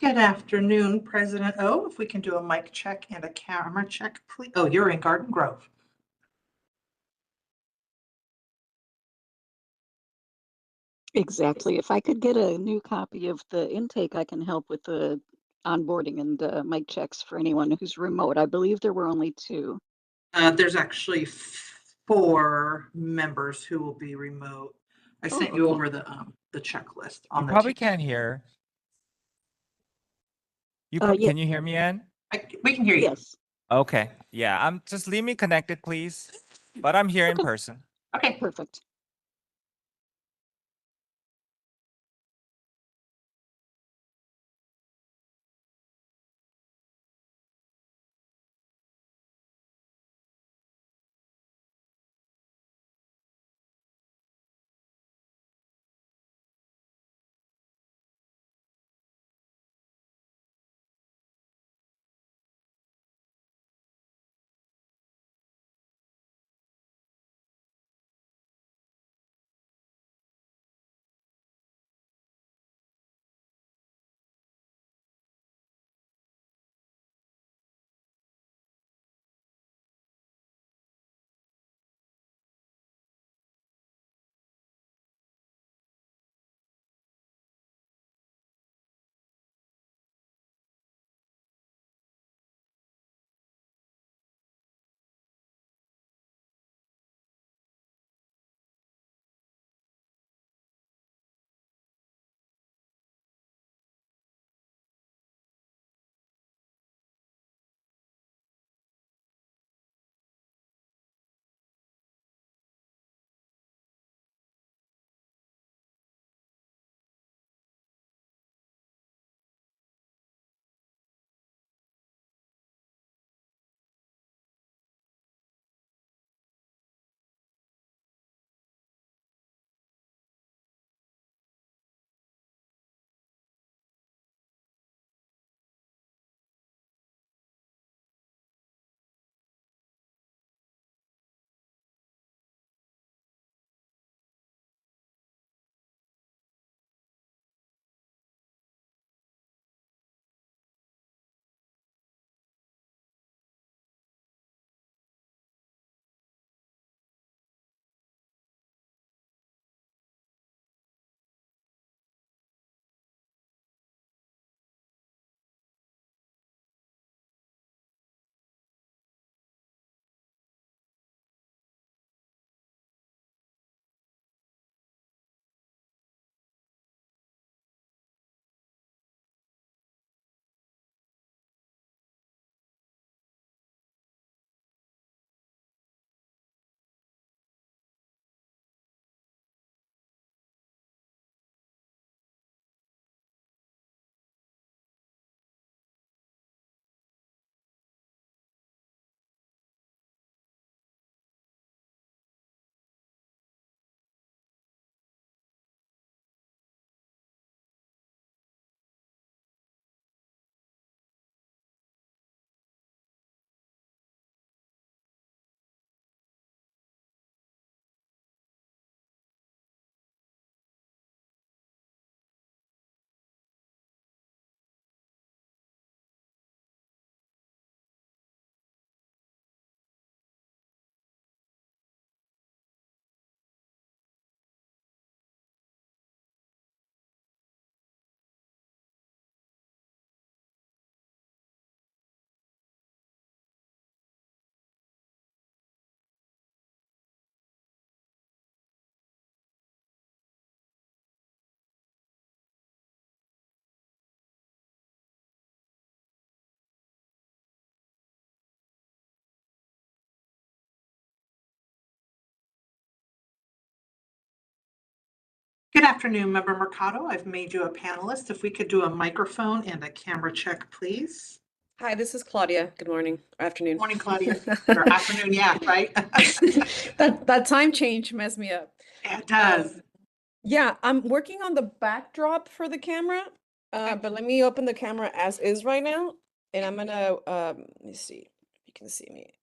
Good afternoon, President O. If we can do a mic check and a camera check, please. Oh, you're in Garden Grove. Exactly. If I could get a new copy of the intake, I can help with the onboarding and mic checks for anyone who's remote. I believe there were only two. There's actually 4 members who will be remote. I Oh, sent you okay. over the checklist You on the probably team. can't hear. Yeah. Can you hear me, Ann? We can hear you. Yes. Okay. Yeah, just leave me connected, please. But I'm here in Okay. person. Okay. Perfect. Good afternoon, Member Mercado. I've made you a panelist. If we could do a microphone and a camera check, please. Hi, this is Claudia. Good morning, or afternoon. Morning, Claudia. Or afternoon, yeah, right? That time change messed me up. It does. Yeah, I'm working on the backdrop for the camera, but let me open the camera as is right now, and I'm gonna let me see if you can see me.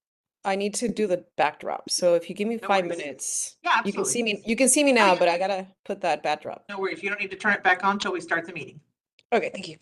I need to do the backdrop, so if you give me No 5 worries. minutes, Yeah, you can see absolutely. me. You can see me now, yeah. but I gotta put that backdrop. No worries. You don't need to turn it back on until we start the meeting. Okay, thank you.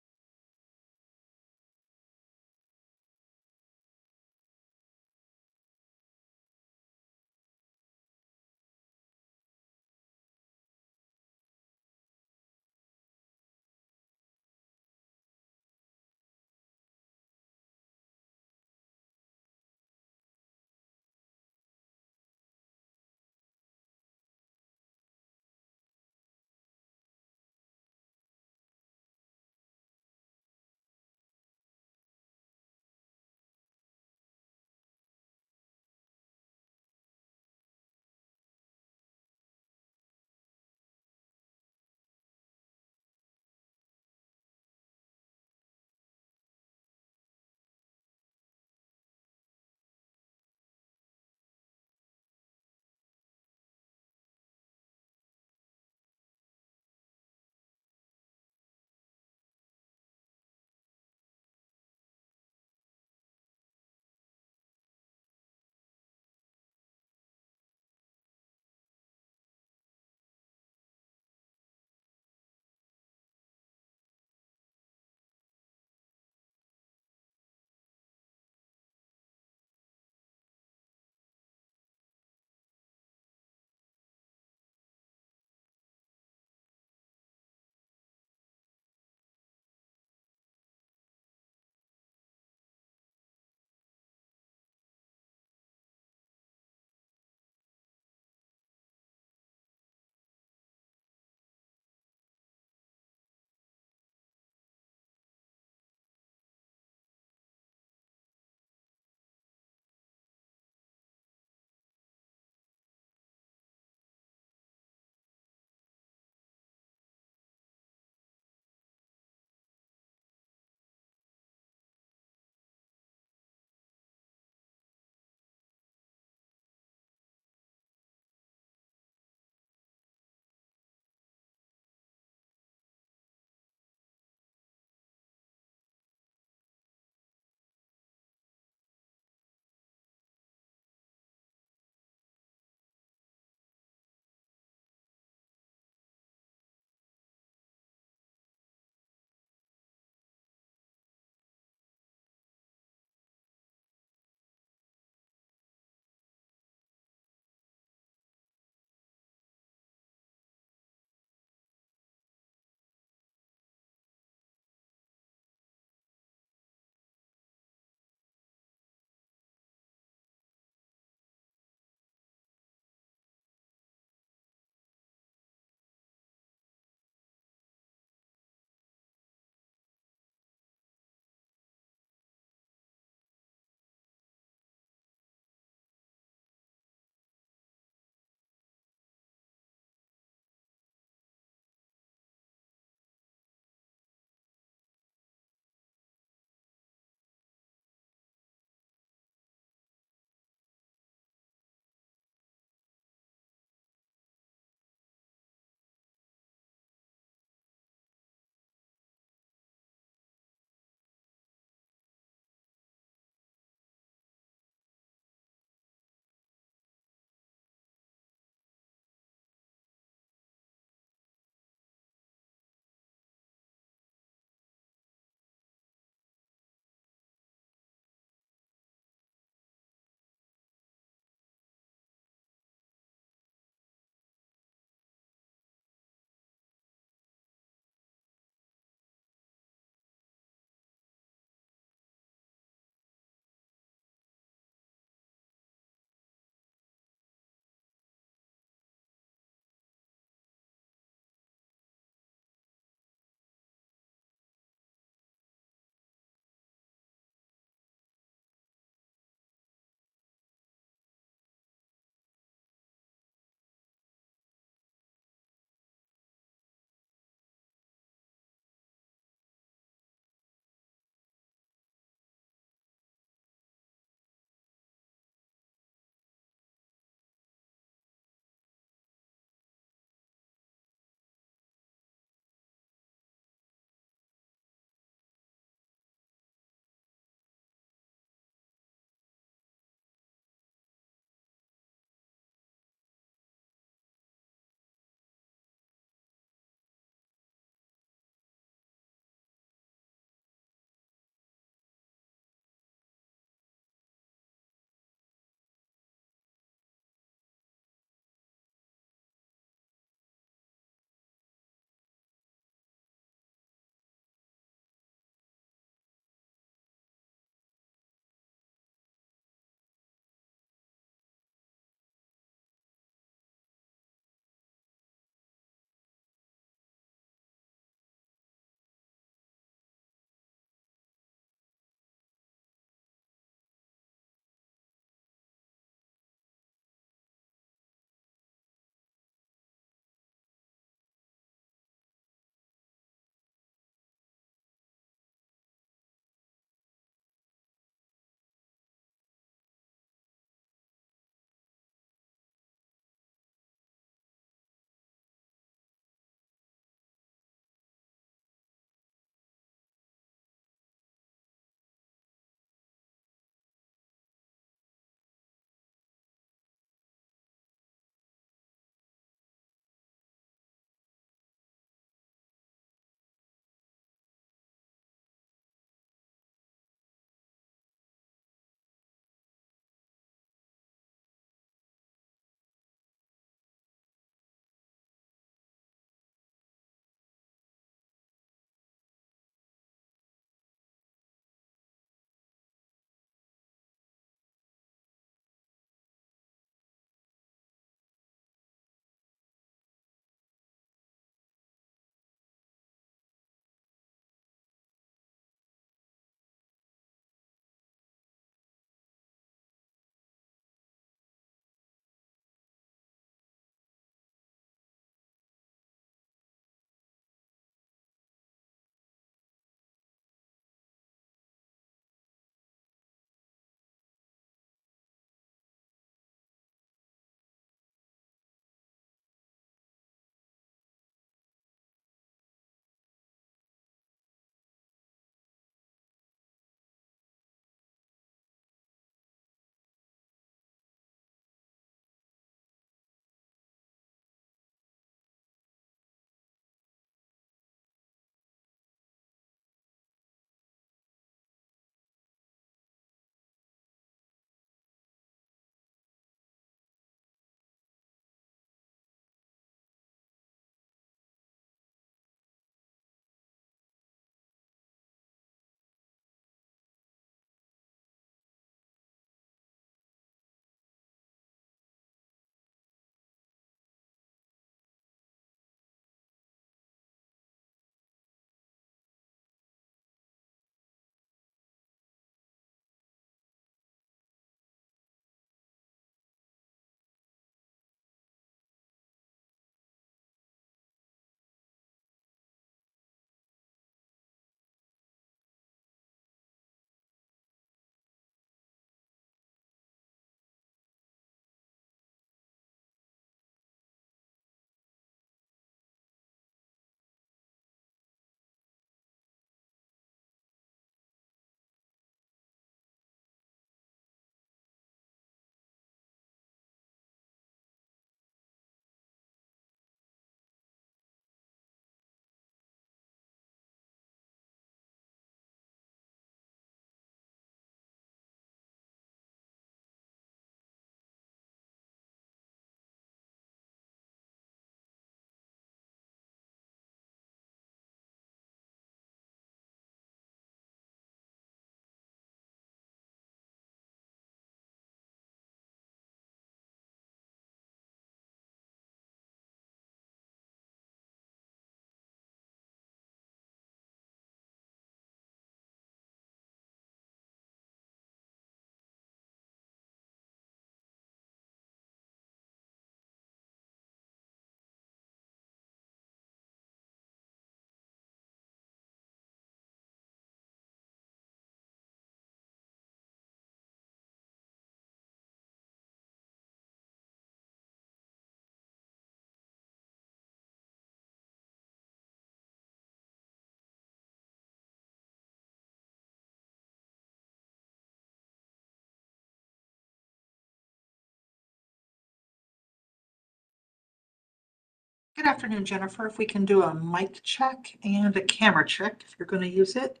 Good afternoon, Jennifer. If we can do a mic check and a camera check, if you're going to use it.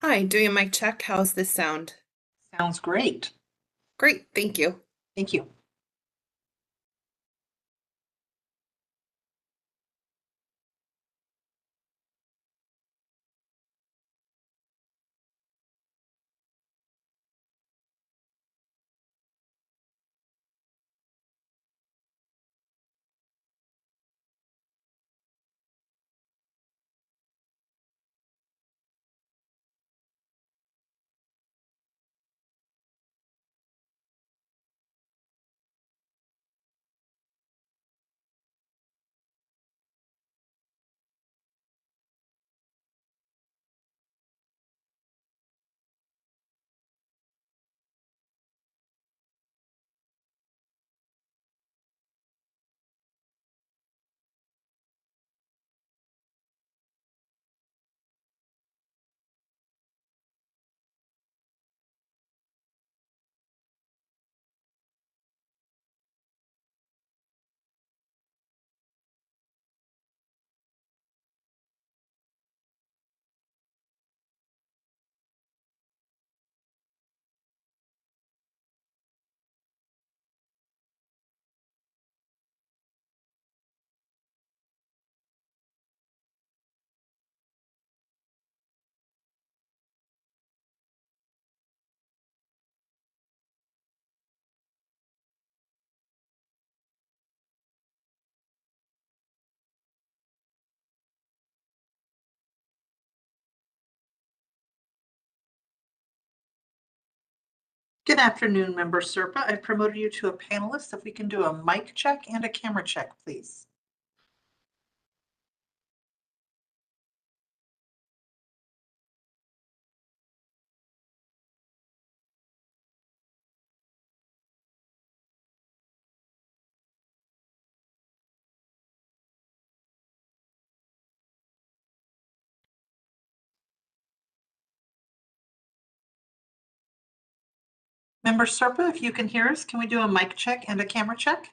Hi, doing a mic check. How's this sound? Sounds great. Great, thank you. Thank you. Good afternoon, Member Serpa. I've promoted you to a panelist. If we can do a mic check and a camera check, please. Member Serpa, if you can hear us, can we do a mic check and a camera check?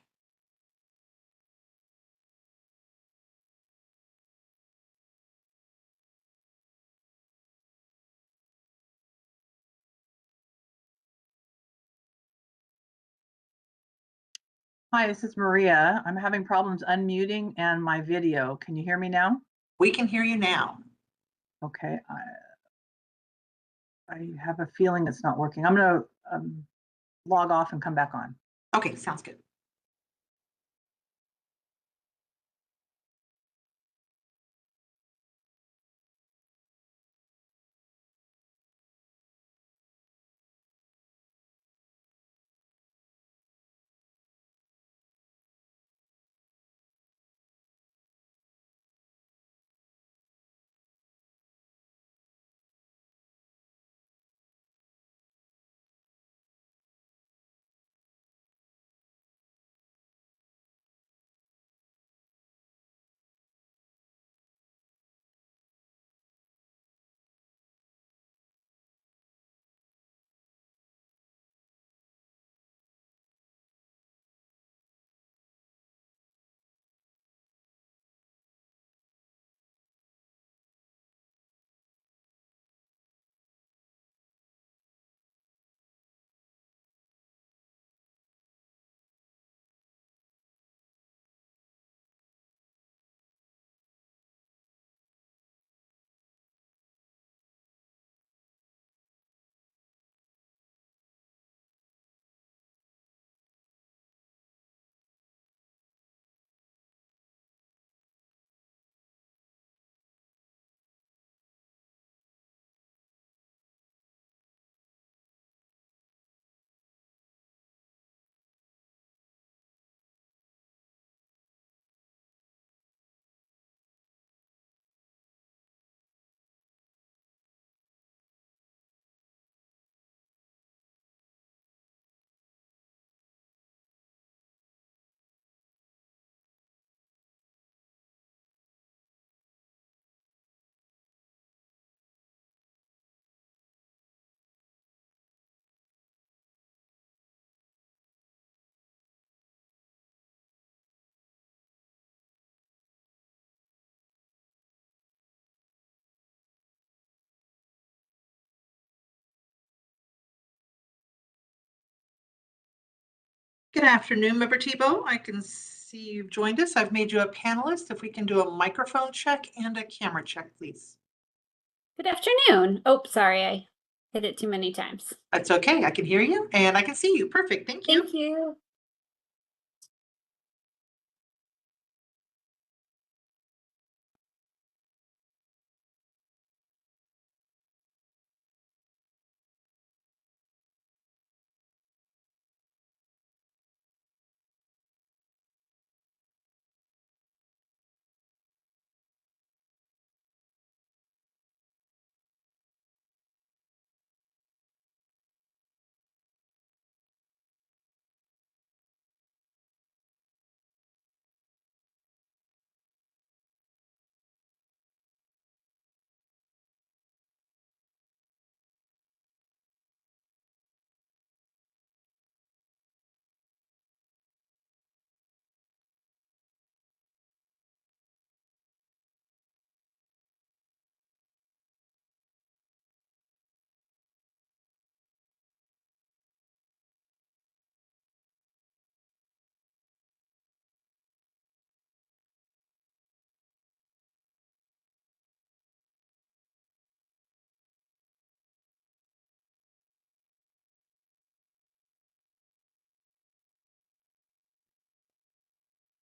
Hi, this is Maria. I'm having problems unmuting and my video. Can you hear me now? We can hear you now. Okay, I have a feeling it's not working. I'm gonna log off and come back on. Okay, sounds good. Good afternoon, Member Tebow. I can see you've joined us. I've made you a panelist. If we can do a microphone check and a camera check, please. Good afternoon. Oh, sorry, I hit it too many times. That's okay. I can hear you and I can see you. Perfect. Thank you. Thank you.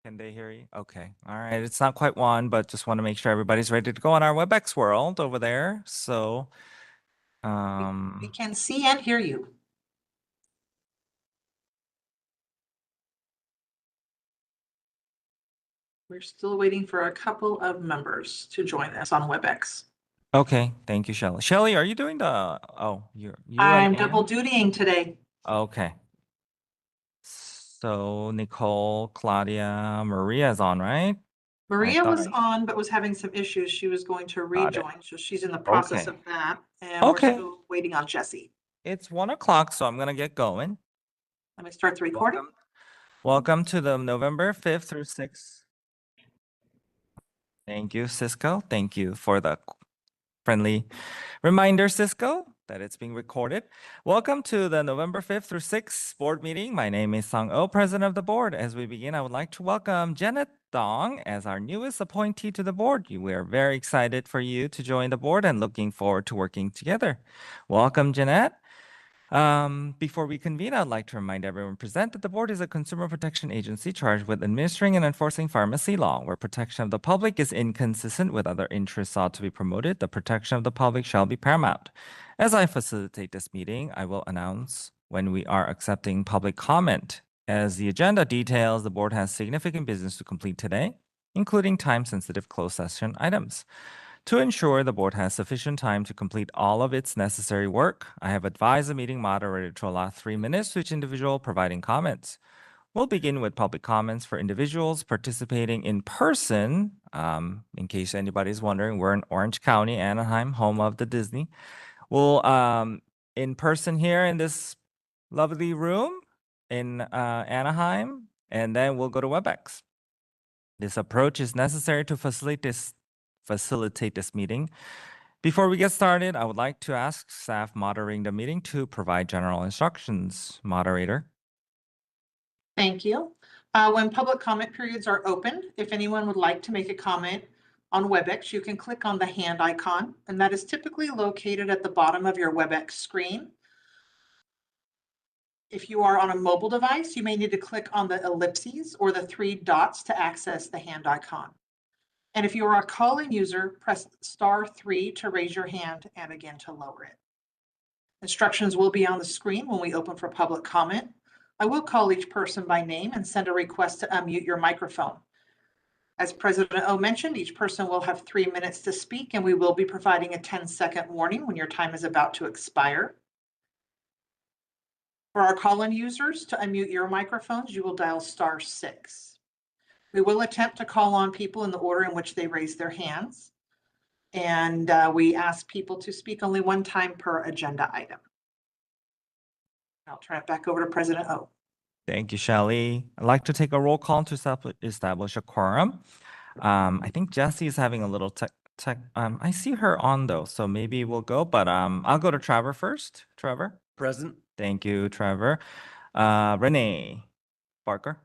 Can they hear you? Okay. All right. It's not quite one, but just want to make sure everybody's ready to go on our WebEx world over there. So, We can see and hear you. We're still waiting for a couple of members to join us on WebEx. okay. Thank you, Shelly. Shelly, are you doing the, oh, you I'm and double Ann? dutying today. Okay. So Nicole, Claudia, Maria is on, right? Maria thought was on, but was having some issues. She was going to Got it. rejoin, so she's in the process Okay. of that. And we're Okay. still waiting on Jesse. It's 1 o'clock, so I'm gonna get going. Let me start the recording. Welcome to the November 5th through 6th. Thank you, Cisco. Thank you for the friendly reminder, Cisco, that it's being recorded. Welcome to the November 5th through 6th board meeting. My name is Sung Oh, president of the board. As we begin, I would like to welcome Janet Dong as our newest appointee to the board. We are very excited for you to join the board and looking forward to working together. Welcome, Janet. Before we convene, I'd like to remind everyone present that the board is a consumer protection agency charged with administering and enforcing pharmacy law. Where protection of the public is inconsistent with other interests sought to be promoted, the protection of the public shall be paramount. As I facilitate this meeting, I will announce when we are accepting public comment. As the agenda details, the board has significant business to complete today, including time-sensitive closed session items. To ensure the board has sufficient time to complete all of its necessary work, I have advised the meeting moderator to allow 3 minutes to each individual providing comments. We'll begin with public comments for individuals participating in person. In case anybody's wondering, we're in Orange County, Anaheim, home of the Disney. We'll in person here in this lovely room in Anaheim, and then we'll go to WebEx. This approach is necessary to facilitate this meeting. Before we get started, I would like to ask staff moderating the meeting to provide general instructions. Moderator. Thank you. When public comment periods are open, if anyone would like to make a comment on WebEx, you can click on the hand icon, and that is typically located at the bottom of your WebEx screen. If you are on a mobile device, you may need to click on the ellipses or the 3 dots to access the hand icon. And if you are a call-in user, press *3 to raise your hand and again to lower it. Instructions will be on the screen when we open for public comment. I will call each person by name and send a request to unmute your microphone. As President O mentioned, each person will have 3 minutes to speak, and we will be providing a 10-second warning when your time is about to expire. For our call-in users, to unmute your microphones, you will dial *6. We will attempt to call on people in the order in which they raise their hands. And we ask people to speak only 1 time per agenda item. I'll turn it back over to President O. Thank you, Shelley. I'd like to take a roll call to establish a quorum. I think Jessie is having a little tech. I see her on though, so maybe we'll go, but I'll go to Trevor first. Trevor. Present. Thank you, Trevor. Renee. Barker.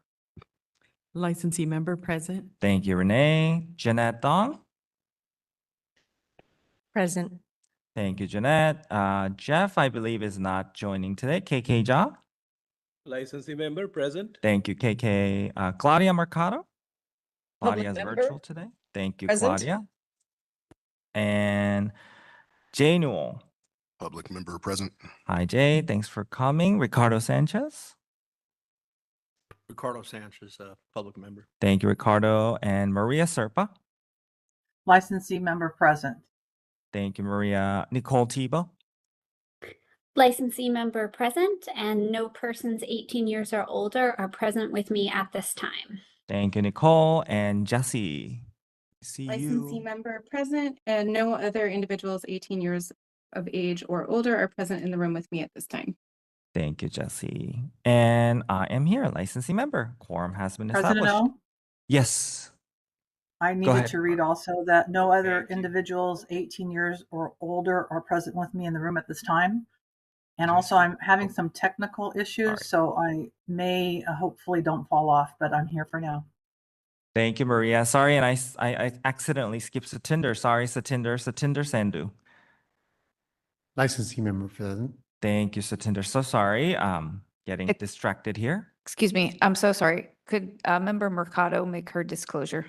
Licensee member present. Thank you, Renee. Jeanette Dong. Present. Thank you, Jeanette. Jeff, I believe, is not joining today. KK Ja. Licensee member present. Thank you, KK. Claudia Mercado. Public Claudia is member. virtual today. Thank you, Present. Claudia. And Jay Newell. Public member present. Hi, Jay. Thanks for coming. Ricardo Sanchez. Ricardo Sanchez, public member. Thank you, Ricardo. And Maria Serpa. Licensee member present. Thank you, Maria. Nicole Tebow. Licensee member present, and no persons 18 years or older are present with me at this time. Thank you, Nicole. And Jesse. See Licensee you. member present, and no other individuals 18 years of age or older are present in the room with me at this time. Thank you, Jesse. And I am here, licensee member. Quorum has been President established. O, Yes. I needed ahead. to read also that no other Thank you. individuals 18 years or older are present with me in the room at this time. And also I'm having some technical issues, right. so I may hopefully don't fall off, but I'm here for now. Thank you, Maria. Sorry, and I accidentally skipped Satinder. Sorry, Satinder Sandhu. Licensee member present. Thank you, Satinder. So sorry. Getting Ex- distracted here. Excuse me, I'm so sorry. Could Member Mercado make her disclosure?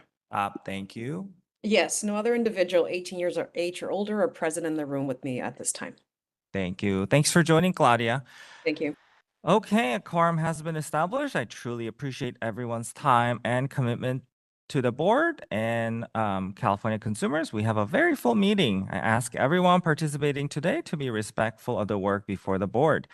Thank you. Yes, no other individual 18 years of age or older are present in the room with me at this time. Thank you. Thanks for joining, Claudia. Thank you. Okay, a quorum has been established. I truly appreciate everyone's time and commitment to the board and California consumers. We have a very full meeting. I ask everyone participating today to be respectful of the work before the board.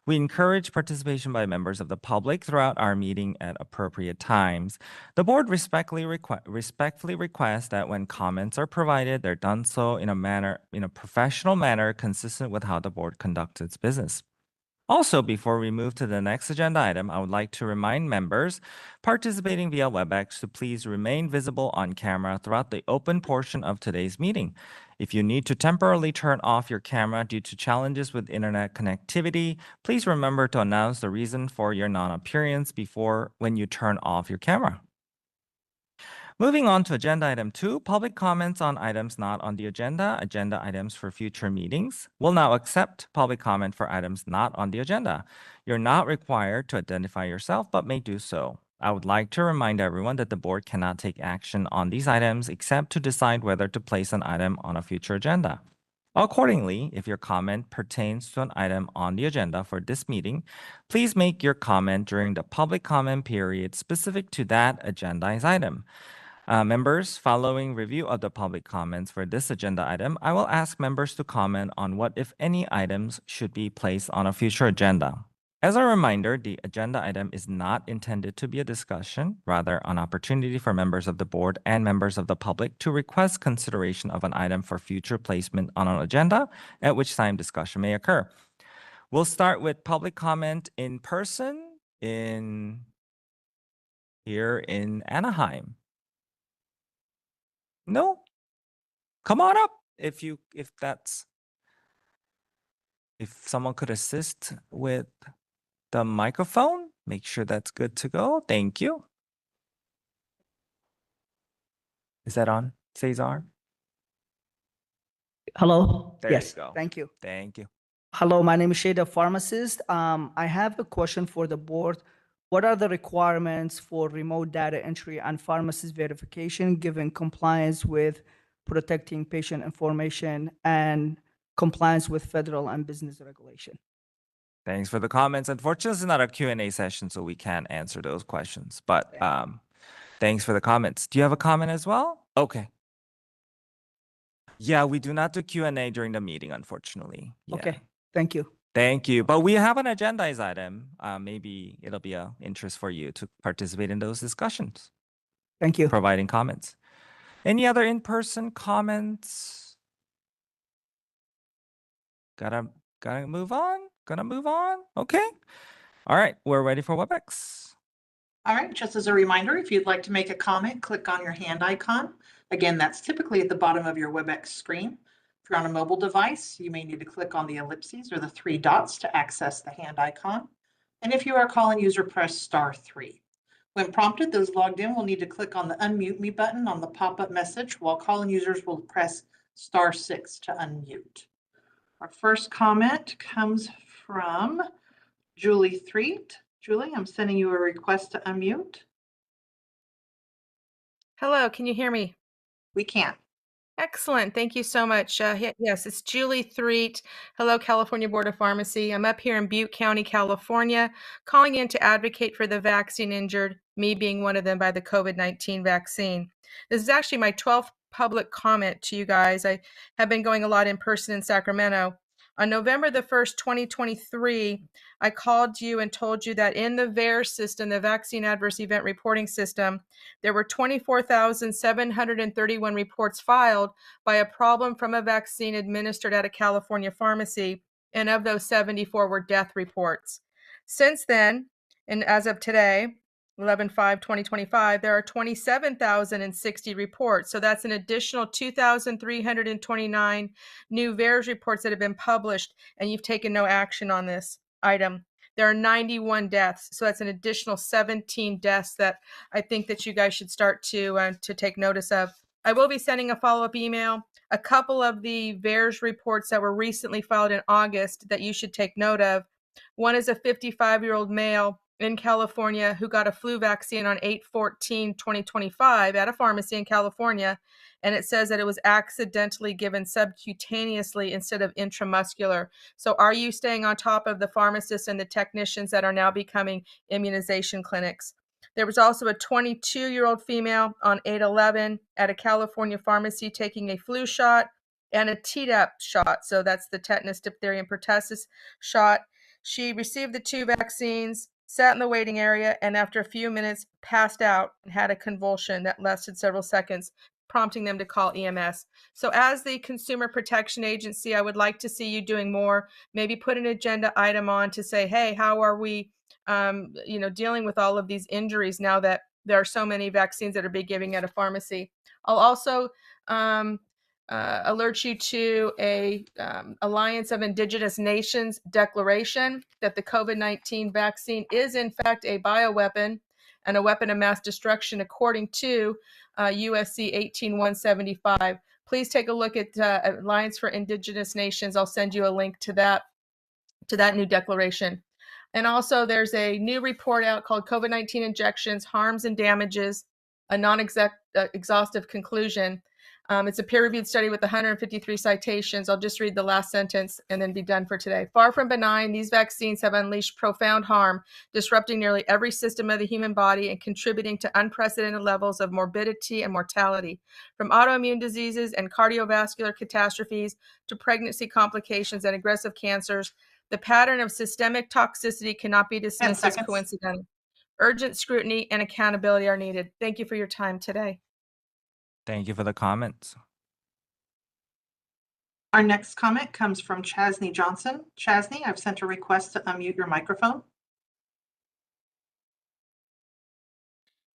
We encourage participation by members of the public throughout our meeting at appropriate times. The board respectfully requests that when comments are provided, they're done so in a professional manner consistent with how the board conducts its business. Also, before we move to the next agenda item, I would like to remind members participating via WebEx to please remain visible on camera throughout the open portion of today's meeting. If you need to temporarily turn off your camera due to challenges with internet connectivity, please remember to announce the reason for your non-appearance when you turn off your camera. Moving on to agenda item 2, public comments on items not on the agenda items for future meetings. We'll now accept public comment for items not on the agenda. You're not required to identify yourself, but may do so. I would like to remind everyone that the board cannot take action on these items except to decide whether to place an item on a future agenda. Accordingly, if your comment pertains to an item on the agenda for this meeting, please make your comment during the public comment period specific to that agendized item. Members, following review of the public comments for this agenda item, I will ask members to comment on what, if any, items should be placed on a future agenda. As a reminder, the agenda item is not intended to be a discussion, rather an opportunity for members of the board and members of the public to request consideration of an item for future placement on an agenda, at which time discussion may occur. We'll start with public comment in person here in Anaheim. No? Come on up if someone could assist with the microphone, make sure that's good to go. Thank you. Is that on, Cesar? Hello. There Yes. you go. Thank you. Thank you. Hello, my name is Shada, pharmacist. I have a question for the board. What are the requirements for remote data entry and pharmacist verification given compliance with protecting patient information and compliance with federal and business regulation? Thanks for the comments. Unfortunately, it's not a Q&A session, so we can't answer those questions. But thanks for the comments. Do you have a comment as well? Okay. Yeah, we do not do Q&A during the meeting, unfortunately. Yeah. Okay, thank you. Thank you. But we have an agendized item. Maybe it'll be of interest for you to participate in those discussions. Thank you. Providing comments. Any other in-person comments? Gotta move on. Gonna move on. Okay. All right. We're ready for WebEx. All right, just as a reminder, if you'd like to make a comment, click on your hand icon. Again, that's typically at the bottom of your WebEx screen. If you're on a mobile device, you may need to click on the ellipses or the 3 dots to access the hand icon. And if you are a call-in user, press *3. When prompted, those logged in will need to click on the unmute me button on the pop-up message, while calling users will press *6 to unmute. Our first comment comes from Julie Threet. Julie, I'm sending you a request to unmute. Hello, can you hear me? We can. Excellent. Thank you so much. Yes, it's Julie Threet. Hello, California Board of Pharmacy. I'm up here in Butte County, California, calling in to advocate for the vaccine injured, me being one of them by the COVID-19 vaccine. This is actually my 12th public comment to you guys. I have been going a lot in person in Sacramento. On November the 1st, 2023, I called you and told you that in the VAERS system, the Vaccine Adverse Event Reporting System, there were 24,731 reports filed by a problem from a vaccine administered at a California pharmacy, and of those, 74 were death reports. Since then, and as of today, 11/5/2025, there are 27,060 reports. So that's an additional 2,329 new VAERS reports that have been published, and you've taken no action on this item. There are 91 deaths, so that's an additional 17 deaths that I think that you guys should start to take notice of. I will be sending a follow-up email. A couple of the VAERS reports that were recently filed in August that you should take note of. One is a 55-year-old male in California who got a flu vaccine on 8/14/2025 at a pharmacy in California, and it says that it was accidentally given subcutaneously instead of intramuscular. So are you staying on top of the pharmacists and the technicians that are now becoming immunization clinics? There was also a 22-year-old female on 8/11 at a California pharmacy taking a flu shot and a Tdap shot. So that's the tetanus, diphtheria, and pertussis shot. She received the two vaccines, sat in the waiting area, and after a few minutes passed out and had a convulsion that lasted several seconds, prompting them to call EMS. So as the Consumer Protection Agency, I would like to see you doing more, maybe put an agenda item on to say, hey, how are we dealing with all of these injuries now that there are so many vaccines that are being given at a pharmacy. I'll also alert you to a Alliance of Indigenous Nations declaration that the COVID-19 vaccine is in fact a bioweapon and a weapon of mass destruction according to USC 18175. Please take a look at Alliance for Indigenous Nations. I'll send you a link to that new declaration. And also there's a new report out called COVID-19 Injections, Harms and Damages, a non-exhaustive conclusion. It's a peer-reviewed study with 153 citations. I'll just read the last sentence and then be done for today. Far from benign, these vaccines have unleashed profound harm, disrupting nearly every system of the human body and contributing to unprecedented levels of morbidity and mortality. From autoimmune diseases and cardiovascular catastrophes to pregnancy complications and aggressive cancers, the pattern of systemic toxicity cannot be dismissed as coincidental. Urgent scrutiny and accountability are needed. Thank you for your time today. Thank you for the comments. Our next comment comes from Chasney Johnson. Chasney, I've sent a request to unmute your microphone.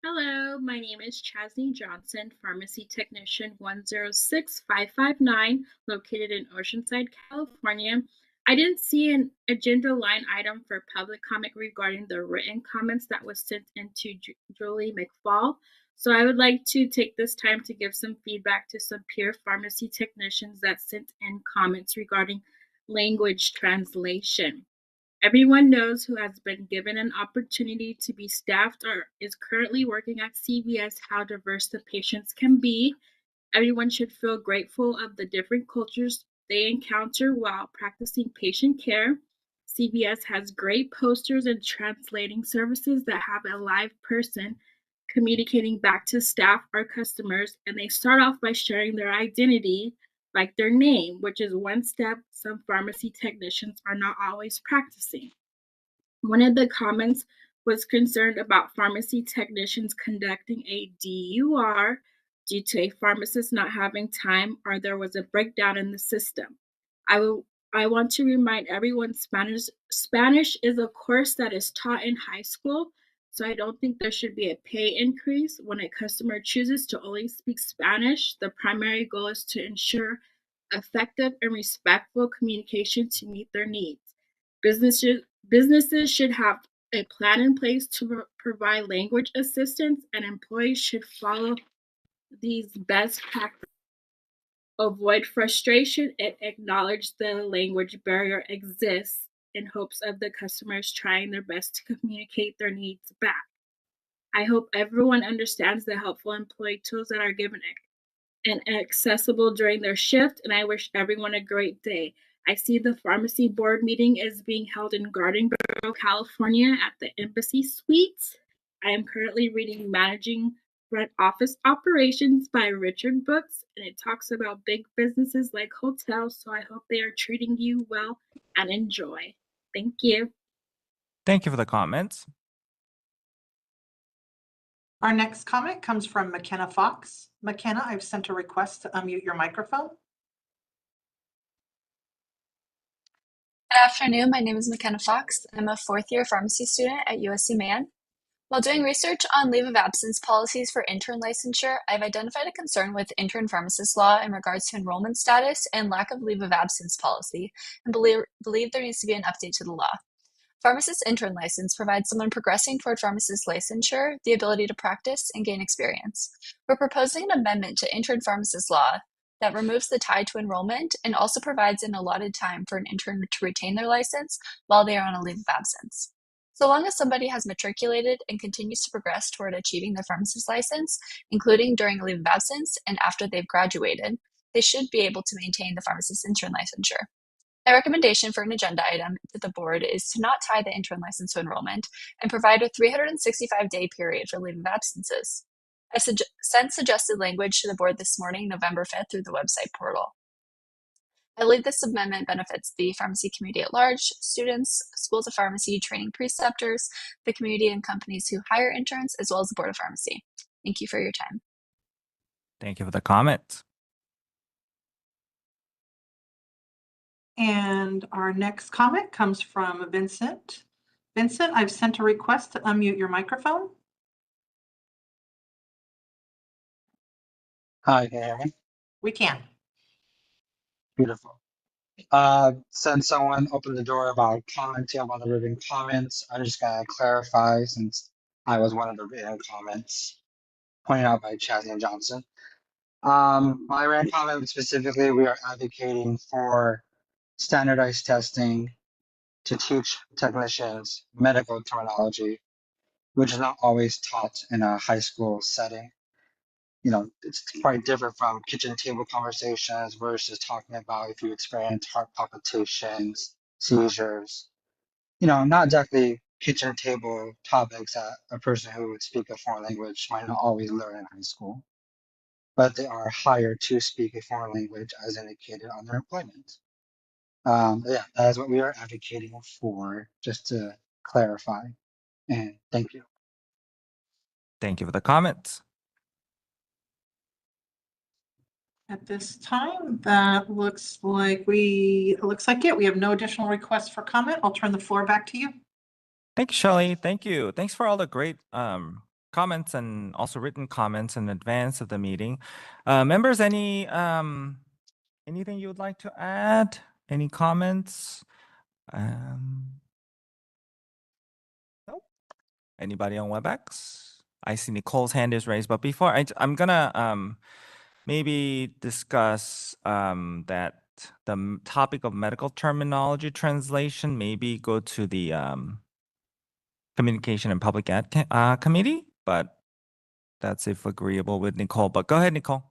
Hello, my name is Chasney Johnson, Pharmacy Technician 106559, located in Oceanside, California. I didn't see an agenda line item for public comment regarding the written comments that was sent into Julie McFall. So I would like to take this time to give some feedback to some peer pharmacy technicians that sent in comments regarding language translation. Everyone knows who has been given an opportunity to be staffed or is currently working at CVS how diverse the patients can be. Everyone should feel grateful of the different cultures they encounter while practicing patient care. CVS has great posters and translating services that have a live person communicating back to staff or customers, and they start off by sharing their identity, like their name, which is one step some pharmacy technicians are not always practicing. One of the comments was concerned about pharmacy technicians conducting a DUR due to a pharmacist not having time or there was a breakdown in the system. I want to remind everyone Spanish is a course that is taught in high school, so I don't think there should be a pay increase when a customer chooses to only speak Spanish. The primary goal is to ensure effective and respectful communication to meet their needs. Businesses should have a plan in place to provide language assistance, and employees should follow these best practices. Avoid frustration and acknowledge the language barrier exists in hopes of the customers trying their best to communicate their needs back. I hope everyone understands the helpful employee tools that are given and accessible during their shift, and I wish everyone a great day. I see the pharmacy board meeting is being held in Garden Grove, California at the Embassy Suites. I am currently reading Managing Front Office Operations by Richard Brooks, and it talks about big businesses like hotels, so I hope they are treating you well and enjoy. Thank you. Thank you for the comments. Our next comment comes from McKenna Fox. McKenna, I've sent a request to unmute your microphone. Good afternoon. My name is McKenna Fox. I'm a fourth-year pharmacy student at USC Mayan. While doing research on leave of absence policies for intern licensure, I've identified a concern with intern pharmacist law in regards to enrollment status and lack of leave of absence policy, and believe there needs to be an update to the law. Pharmacist intern license provides someone progressing toward pharmacist licensure the ability to practice and gain experience. We're proposing an amendment to intern pharmacist law that removes the tie to enrollment and also provides an allotted time for an intern to retain their license while they are on a leave of absence. So long as somebody has matriculated and continues to progress toward achieving their pharmacist license, including during a leave of absence and after they've graduated, they should be able to maintain the pharmacist intern licensure. My recommendation for an agenda item to the board is to not tie the intern license to enrollment and provide a 365-day period for leave of absences. I sent suggested language to the board this morning, November 5th, through the website portal. I believe this amendment benefits the pharmacy community at large, students, schools of pharmacy, training preceptors, the community and companies who hire interns, as well as the Board of Pharmacy. Thank you for your time. Thank you for the comment. And our next comment comes from Vincent. Vincent, I've sent a request to unmute your microphone. Hi, can you hear me? We can. Beautiful. Since someone opened the door about commenting about the written comments, I'm just gonna clarify since I was one of the written comments pointed out by Chasney and Johnson. My written comment specifically, we are advocating for standardized testing to teach technicians medical terminology, which is not always taught in a high school setting. You know, it's quite different from kitchen table conversations versus talking about if you experience heart palpitations, seizures. You know, not exactly kitchen table topics that a person who would speak a foreign language might not always learn in high school, but they are hired to speak a foreign language as indicated on their employment. Yeah, that is what we are advocating for, just to clarify. And thank you. Thank you for the comments. At this time, that looks like we have no additional requests for comment. I'll turn the floor back to you. Thank you, Shelley. Thank you. Thanks for all the great comments and also written comments in advance of the meeting. Members, anything you would like to add? Any comments? Nope. Anybody on WebEx? I see Nicole's hand is raised, but before I'm gonna maybe discuss that the topic of medical terminology translation, maybe go to the Communication and Public Ed Committee, but that's if agreeable with Nicole. But go ahead, Nicole.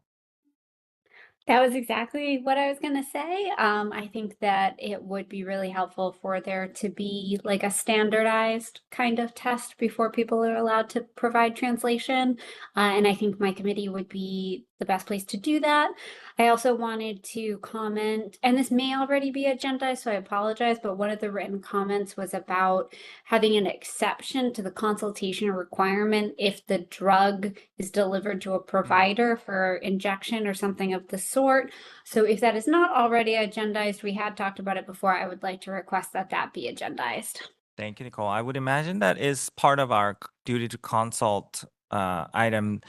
That was exactly what I was going to say. I think that it would be really helpful for there to be like a standardized kind of test before people are allowed to provide translation. And I think my committee would be the best place to do that. I also wanted to comment, and this may already be agendized, so I apologize, but one of the written comments was about having an exception to the consultation requirement if the drug is delivered to a provider for injection or something of the sort. So if that is not already agendized, we had talked about it before, I would like to request that that be agendized. Thank you, Nicole. I would imagine that is part of our duty to consult item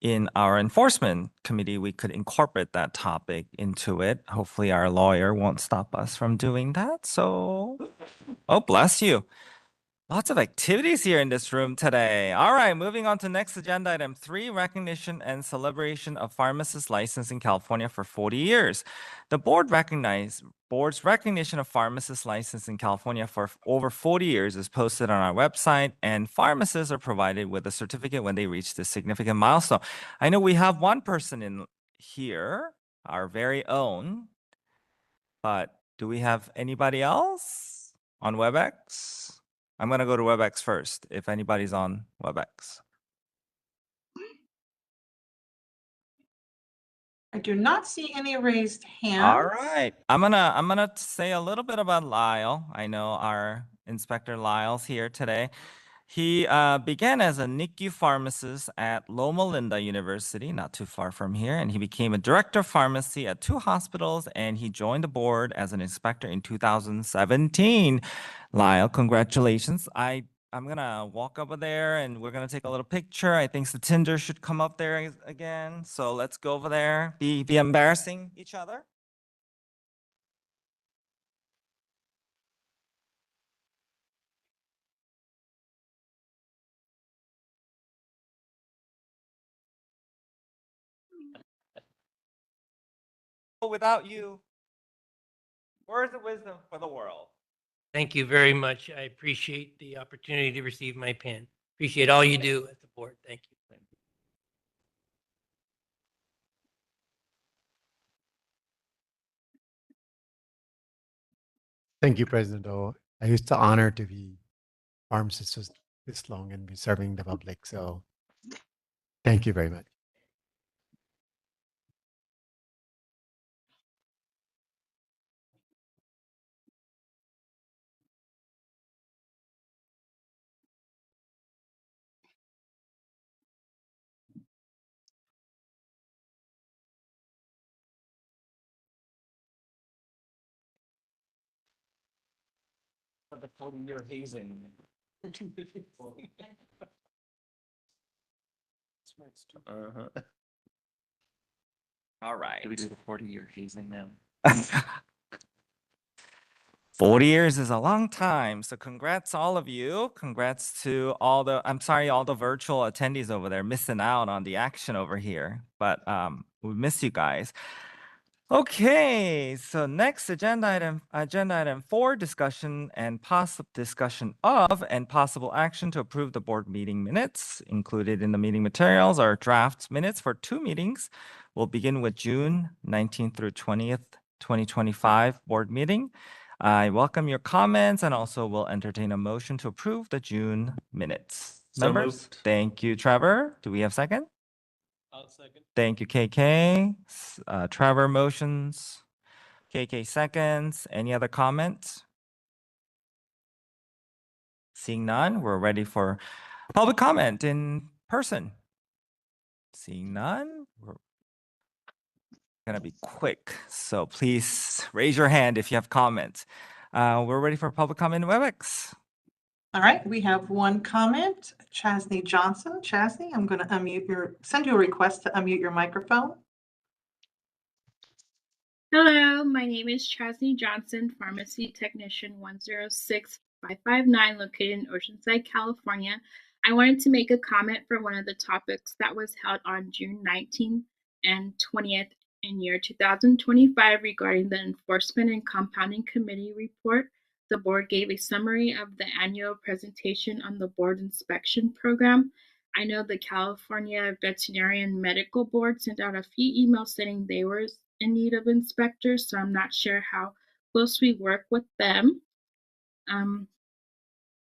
in our enforcement committee. We could incorporate that topic into it. Hopefully our lawyer won't stop us from doing that. So, oh, bless you. Lots of activities here in this room today. All right, moving on to next agenda item 3, recognition and celebration of pharmacist license in California for 40 years. The board's recognition of pharmacist license in California for over 40 years is posted on our website, and pharmacists are provided with a certificate when they reach this significant milestone. I know we have one person in here, our very own, but do we have anybody else on WebEx? I'm going to go to WebEx first, if anybody's on WebEx. I do not see any raised hands. All right. I'm gonna say a little bit about Lyle. I know our Inspector Lyle's here today. He began as a NICU pharmacist at Loma Linda University, not too far from here, and he became a director of pharmacy at 2 hospitals, and he joined the board as an inspector in 2017. Lyle, congratulations. I'm gonna walk over there and we're gonna take a little picture. I think Satinder should come up there again. So let's go over there, be embarrassing each other. Without you, words of wisdom for the world. Thank you very much. I appreciate the opportunity to receive my pen. Appreciate all you do at the board. Thank you. Thank you, President O. I used to honor to be pharmacist for this long and be serving the public. So thank you very much. For the 40-year hazing. All right. Do we do the 40-year hazing now? 40 years is a long time. So congrats all of you. Congrats to all the virtual attendees over there missing out on the action over here. But we miss you guys. Okay, so next agenda item 4, discussion of and possible action to approve the board meeting minutes. Included in the meeting materials are draft minutes for 2 meetings. We'll begin with June 19th through 20th, 2025 board meeting. I welcome your comments and also will entertain a motion to approve the June minutes. So Members? moved. Thank you, Trevor. Do we have second? I'll second. Thank you, KK. Trevor motions. KK seconds. Any other comments? Seeing none, we're ready for public comment in person. Seeing none, we're gonna be quick. So please raise your hand if you have comments. We're ready for public comment in WebEx. All right, we have one comment, Chasney Johnson. Chasney, I'm going to send you a request to unmute your microphone. Hello, my name is Chasney Johnson, Pharmacy Technician 106559, located in Oceanside, California. I wanted to make a comment for one of the topics that was held on June 19th and 20th in year 2025 regarding the Enforcement and Compounding Committee report. The board gave a summary of the annual presentation on the board inspection program. I know the California Veterinarian Medical Board sent out a few emails saying they were in need of inspectors, so I'm not sure how close we work with them.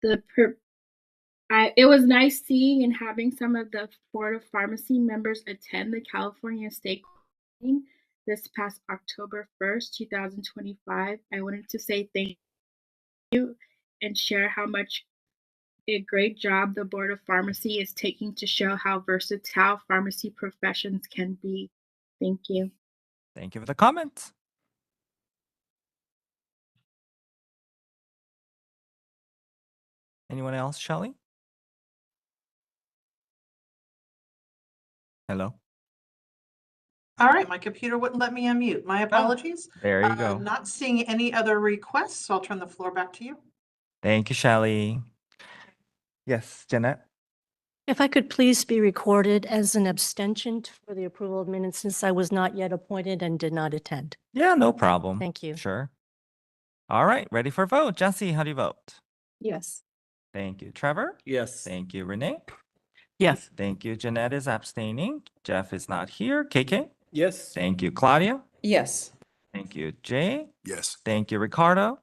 It was nice seeing and having some of the Board of Pharmacy members attend the California State meeting this past October 1st, 2025. I wanted to say thank you and share how much a great job the Board of Pharmacy is taking to show how versatile pharmacy professions can be. Thank you. Thank you for the comment. Anyone else, Shelley? Hello? All right, my computer wouldn't let me unmute. My apologies. There you go. Not seeing any other requests, so I'll turn the floor back to you. Thank you, Shelley. Yes, Jeanette? If I could please be recorded as an abstention for the approval of minutes since I was not yet appointed and did not attend. Yeah, no problem. Thank you. Sure. All right, ready for a vote. Jesse, how do you vote? Yes. Thank you. Trevor? Yes. Thank you. Renee? Yes. Thank you. Jeanette is abstaining. Jeff is not here. KK? Yes. Thank you. Claudia? Yes. Thank you. Jay? Yes. Thank you. Ricardo?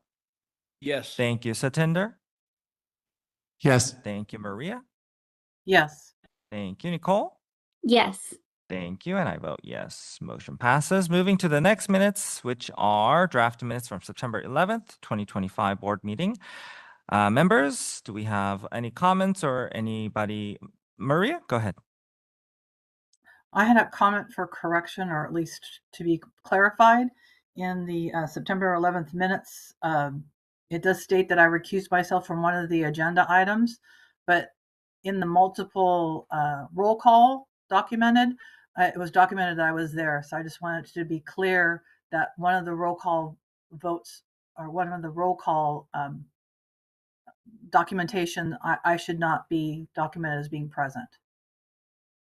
Yes. Thank you. Satinder? Yes. Thank you. Maria? Yes. Thank you. Nicole? Yes. Thank you. And I vote yes. Motion passes. Moving to the next minutes, which are draft minutes from September 11th, 2025 board meeting. Members, do we have any comments or anybody? Maria, go ahead. I had a comment for correction, or at least to be clarified. In the September 11th minutes, it does state that I recused myself from one of the agenda items, but in the multiple roll call documented, it was documented that I was there. So I just wanted to be clear that one of the roll call votes, or one of the roll call documentation, I should not be documented as being present.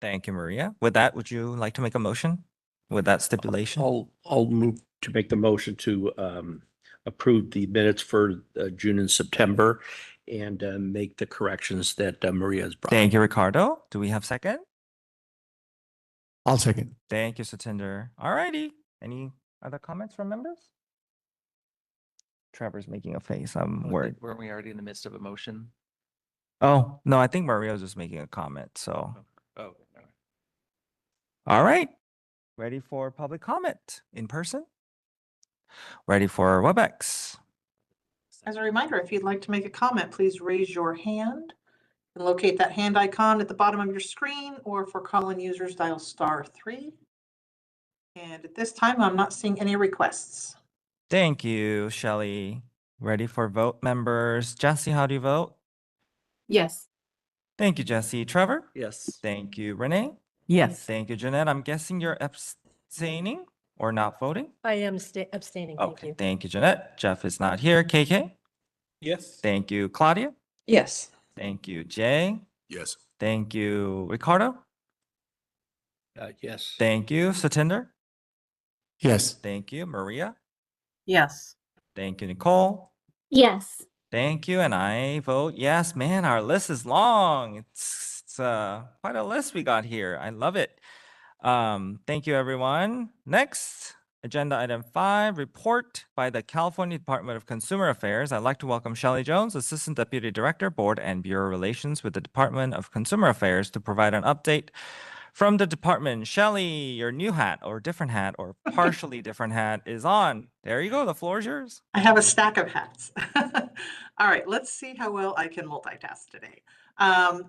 Thank you, Maria. With that, would you like to make a motion with that stipulation? I'll move to make the motion to approve the minutes for June and September and make the corrections that Maria has brought. Thank you, Ricardo. Do we have second? I'll second. Thank you, Satinder. All righty. Any other comments from members? Trevor's making a face. I'm worried. Weren't we already in the midst of a motion? Oh, no, I think Maria was just making a comment. So, Oh, all right. Ready for public comment in person? Ready for WebEx? As a reminder, if you'd like to make a comment, please raise your hand and locate that hand icon at the bottom of your screen, or for call-in users, dial *3. And at this time, I'm not seeing any requests. Thank you, Shelley. Ready for vote, members? Jesse, how do you vote? Yes. Thank you, Jesse. Trevor? yes. Thank you, Renee. Yes. Thank you, Jeanette. I'm guessing you're abstaining or not voting? I am abstaining. Thank Okay, you. thank you, Jeanette. Jeff is not here. KK? Yes. Thank you, Claudia. Yes. Thank you, Jay. Yes. Thank you, Ricardo. Yes. Thank you, Satinder. Yes. Thank you, Maria. Yes. Thank you, Nicole. Yes. Thank you, and I vote yes. Man, our list is long. It's quite a list we got here. I love it. Thank you, everyone. Next, agenda item 5, report by the California Department of Consumer Affairs. I'd like to welcome Shelley Jones, Assistant Deputy Director, Board and Bureau Relations with the Department of Consumer Affairs, to provide an update from the department. Shelley, your new hat or different hat or partially different hat is on. There you go. The floor is yours. I have a stack of hats. All right, let's see how well I can multitask today.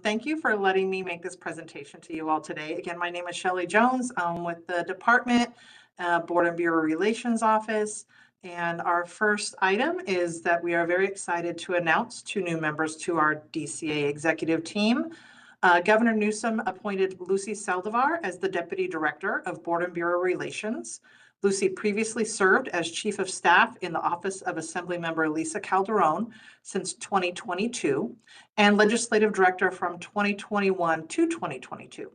Thank you for letting me make this presentation to you all today. Again, my name is Shelley Jones. I'm with the Department Board and Bureau Relations Office. And our first item is that we are very excited to announce 2 new members to our DCA executive team. Governor Newsom appointed Lucy Saldivar as the Deputy Director of Board and Bureau Relations. Lucy previously served as Chief of Staff in the Office of Assemblymember Lisa Calderon since 2022 and Legislative Director from 2021 to 2022.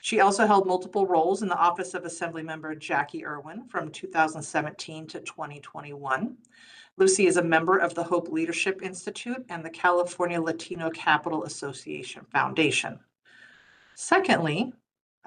She also held multiple roles in the Office of Assemblymember Jackie Irwin from 2017 to 2021. Lucy is a member of the Hope Leadership Institute and the California Latino Capital Association Foundation. Secondly,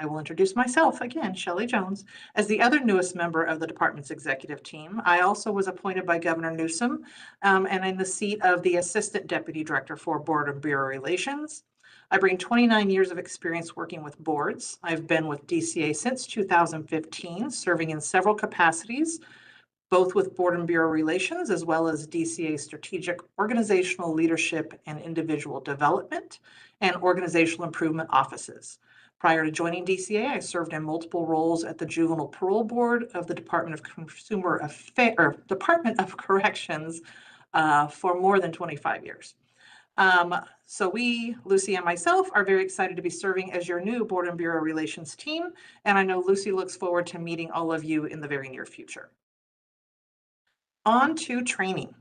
I will introduce myself again, Shelley Jones, as the other newest member of the department's executive team. I also was appointed by Governor Newsom and in the seat of the Assistant Deputy Director for Board and Bureau Relations. I bring 29 years of experience working with boards. I've been with DCA since 2015, serving in several capacities, both with Board and Bureau Relations, as well as DCA Strategic Organizational Leadership and Individual Development and Organizational Improvement Offices. Prior to joining DCA, I served in multiple roles at the Juvenile Parole Board of the Department of Department of Corrections for more than 25 years. So we, Lucy and myself, are very excited to be serving as your new Board and Bureau Relations team, and I know Lucy looks forward to meeting all of you in the very near future. On to training.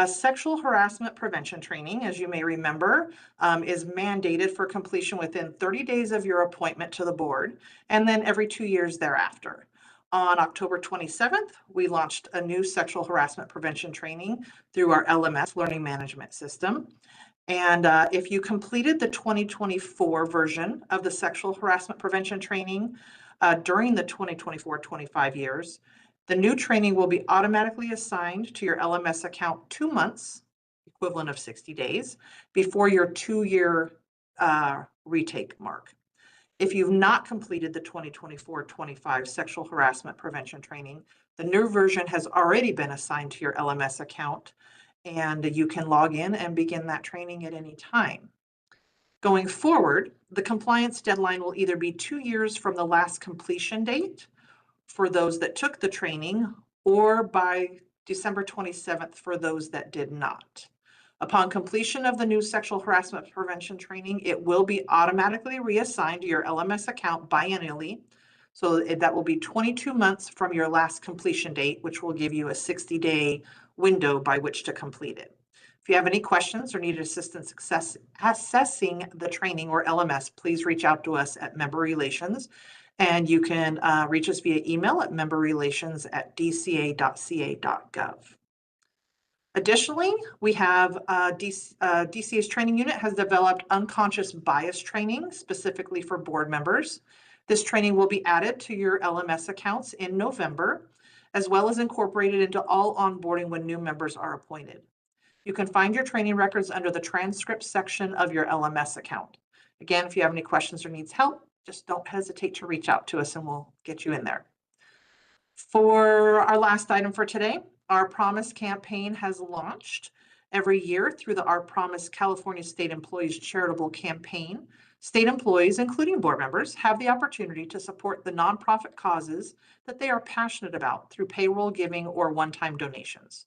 Sexual harassment prevention training, as you may remember, is mandated for completion within 30 days of your appointment to the board, and then every 2 years thereafter. On October 27th, we launched a new sexual harassment prevention training through our LMS, Learning Management System. And if you completed the 2024 version of the sexual harassment prevention training during the 2024-25 years, the new training will be automatically assigned to your LMS account 2 months, equivalent of 60 days, before your 2-year retake mark. If you've not completed the 2024-25 sexual harassment prevention training, the new version has already been assigned to your LMS account, and you can log in and begin that training at any time. Going forward, the compliance deadline will either be 2 years from the last completion date for those that took the training, or by December 27th for those that did not. Upon completion of the new sexual harassment prevention training, it will be automatically reassigned to your LMS account biannually. So that will be 22 months from your last completion date, which will give you a 60-day window by which to complete it. If you have any questions or need assistance accessing the training or LMS, please reach out to us at Member Relations. And you can reach us via email at memberrelations@dca.ca.gov. Additionally, we have DCA's training unit has developed unconscious bias training specifically for board members. This training will be added to your LMS accounts in November, as well as incorporated into all onboarding when new members are appointed. You can find your training records under the transcript section of your LMS account. Again, if you have any questions or needs help, just don't hesitate to reach out to us and we'll get you in there. For our last item for today, Our Promise campaign has launched. Every year through the Our Promise California State Employees Charitable Campaign, state employees, including board members, have the opportunity to support the nonprofit causes that they are passionate about through payroll giving or one-time donations.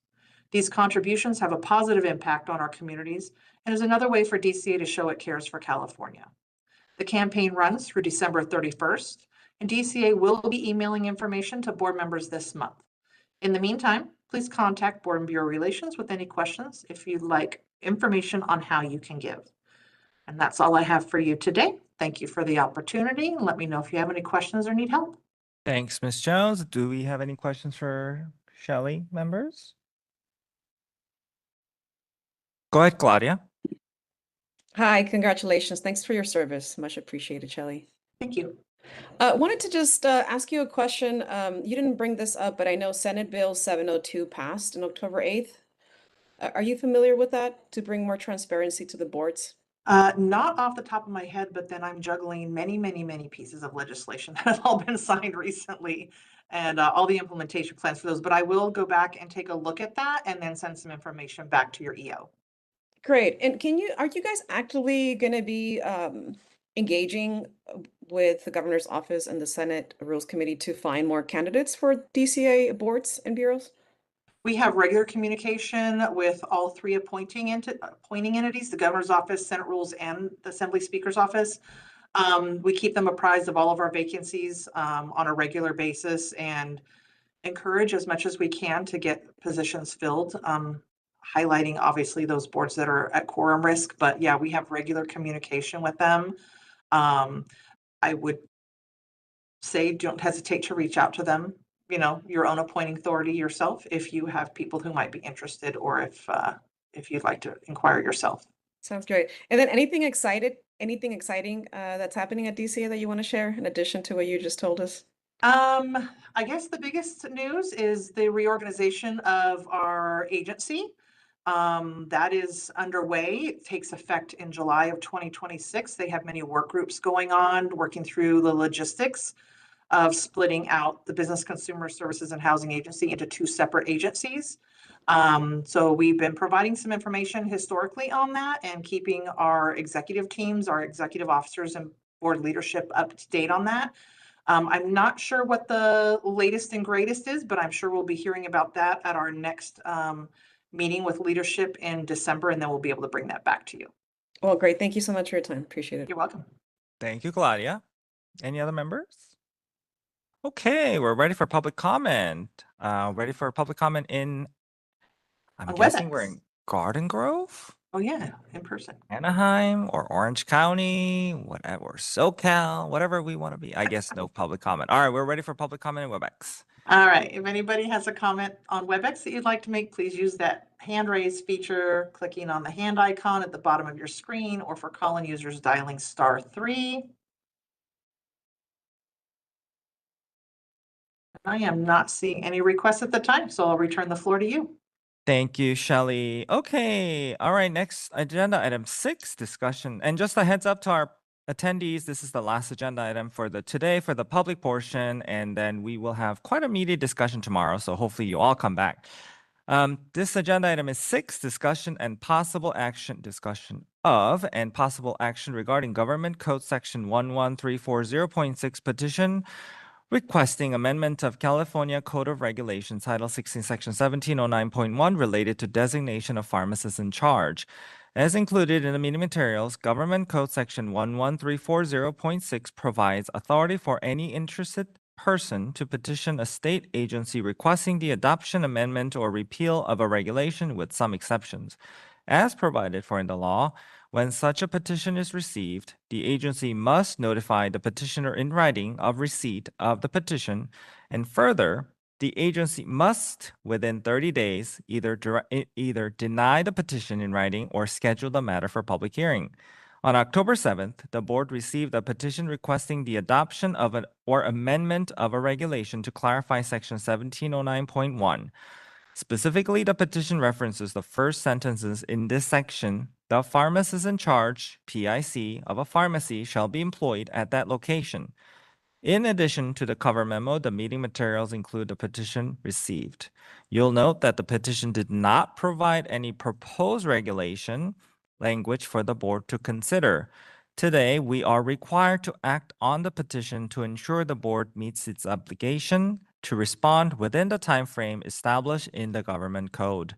These contributions have a positive impact on our communities and is another way for DCA to show it cares for California. The campaign runs through December 31st, and DCA will be emailing information to board members this month. In the meantime, please contact Board and Bureau Relations with any questions if you'd like information on how you can give. And that's all I have for you today. Thank you for the opportunity. And let me know if you have any questions or need help. Thanks, Ms. Jones. Do we have any questions for Shelley members? Go ahead, Claudia. Hi, congratulations. Thanks for your service. Much appreciated, Shelley. Thank you. Wanted to just ask you a question. You didn't bring this up, but I know Senate Bill 702 passed on October 8th. Are you familiar with that, to bring more transparency to the boards? Not off the top of my head, but then I'm juggling many pieces of legislation that have all been signed recently and all the implementation plans for those. But I will go back and take a look at that and then send some information back to your EO. Great. And are you guys actively going to be engaging with the governor's office and the Senate Rules Committee to find more candidates for DCA boards and bureaus? We have regular communication with all three appointing entities, the governor's office, Senate Rules, and the Assembly Speaker's office. We keep them apprised of all of our vacancies on a regular basis and encourage as much as we can to get positions filled, highlighting obviously those boards that are at quorum risk. But yeah, we have regular communication with them. I would say don't hesitate to reach out to them, your own appointing authority yourself, if you have people who might be interested, or if you'd like to inquire yourself. Sounds great. And then anything exciting that's happening at DCA that you want to share in addition to what you just told us? I guess the biggest news is the reorganization of our agency. That is underway. It takes effect in July of 2026. They have many work groups going on, working through the logistics of splitting out the Business Consumer Services and Housing Agency into 2 separate agencies. So we've been providing some information historically on that and keeping our executive teams, our executive officers and board leadership up to date on that. I'm not sure what the latest and greatest is, but I'm sure we'll be hearing about that at our next meeting with leadership in December, and then we'll be able to bring that back to you. Well, great. Thank you so much for your time. Appreciate it. You're welcome. Thank you, Claudia. Any other members? Okay, we're ready for public comment. Ready for public comment in I'm On guessing we're WebEx. in Garden Grove, Oh, yeah, in person. Anaheim, or Orange County, whatever, SoCal, whatever we want to be. I guess no public comment. All right, we're ready for public comment in WebEx. All right, if anybody has a comment on WebEx that you'd like to make, please use that hand raise feature, clicking on the hand icon at the bottom of your screen, or for call-in users, dialing *3. I am not seeing any requests at the time, so I'll return the floor to you. Thank you, Shelley. Okay, all right, next agenda item 6, discussion. And just a heads up to our attendees, this is the last agenda item for today for the public portion, and then we will have quite a meaty discussion tomorrow, so hopefully you all come back. This agenda item is 6, discussion and possible action regarding Government Code Section 11340.6 petition requesting amendment of California Code of Regulations, Title 16, Section 1709.1 related to designation of pharmacists in charge. As included in the meeting materials, Government Code Section 11340.6 provides authority for any interested person to petition a state agency requesting the adoption, amendment, or repeal of a regulation with some exceptions. As provided for in the law, when such a petition is received, the agency must notify the petitioner in writing of receipt of the petition, and further, the agency must, within 30 days, either deny the petition in writing or schedule the matter for public hearing. On October 7th, the board received a petition requesting the adoption of or amendment of a regulation to clarify Section 1709.1. Specifically, the petition references the first sentences in this section. The pharmacist in charge, PIC, of a pharmacy shall be employed at that location. In addition to the cover memo, the meeting materials include the petition received. You'll note that the petition did not provide any proposed regulation language for the board to consider. Today, we are required to act on the petition to ensure the board meets its obligation to respond within the time frame established in the government code.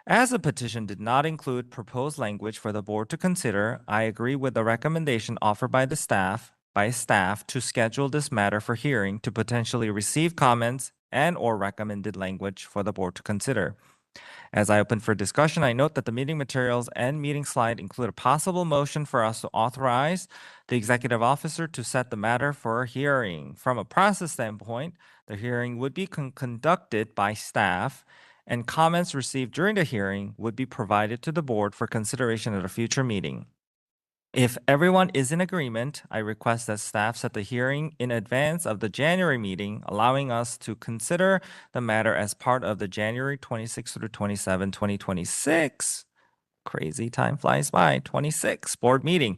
As the petition did not include proposed language for the board to consider, I agree with the recommendation offered by staff to schedule this matter for hearing to potentially receive comments and or recommended language for the board to consider. As I open for discussion, I note that the meeting materials and meeting slide include a possible motion for us to authorize the executive officer to set the matter for a hearing. From a process standpoint, the hearing would be conducted by staff, and comments received during the hearing would be provided to the board for consideration at a future meeting. If everyone is in agreement, I request that staff set the hearing in advance of the January meeting, allowing us to consider the matter as part of the January 26 through 27, 2026. Crazy time flies by. 26 board meeting.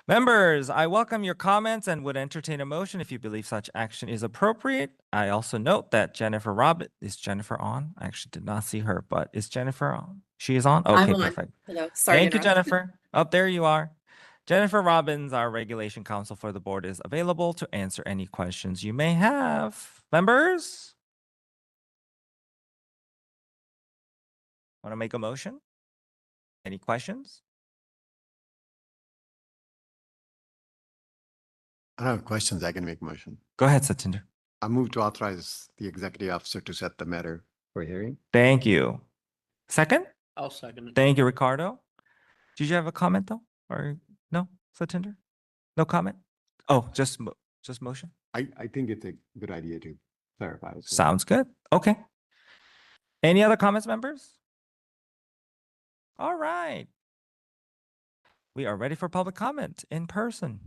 Members, I welcome your comments and would entertain a motion if you believe such action is appropriate. I also note that Jennifer is Jennifer on? I actually did not see her, but is Jennifer on? She is on? Okay, I'm on. perfect. Hello. Sorry. Thank to you, interrupt. Jennifer. Up there you are. Jennifer Robbins, our regulation counsel for the board, is available to answer any questions you may have. Members? Want to make a motion? Any questions? I don't have questions. I can make a motion. Go ahead, Satinder. I move to authorize the executive officer to set the matter for hearing. Thank you. Second? I'll second it. Thank you, Ricardo. Did you have a comment though? Or no, Satinder? No comment? Oh, just motion? I think it's a good idea to clarify. So. Sounds good. Okay. Any other comments, members? All right. We are ready for public comment in person.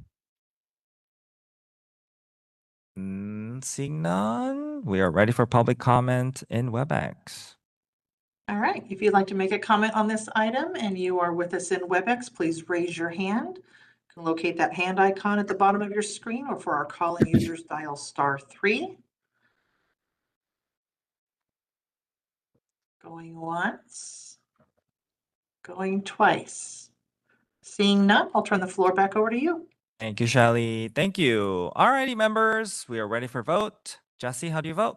Seeing none, we are ready for public comment in WebEx. All right, if you'd like to make a comment on this item and you are with us in WebEx, please raise your hand. You can locate that hand icon at the bottom of your screen, or for our call-in users, dial *3. Going once, going twice. Seeing none, I'll turn the floor back over to you. Thank you, Shelley. Thank you. All righty, members, we are ready for vote. Jesse, how do you vote?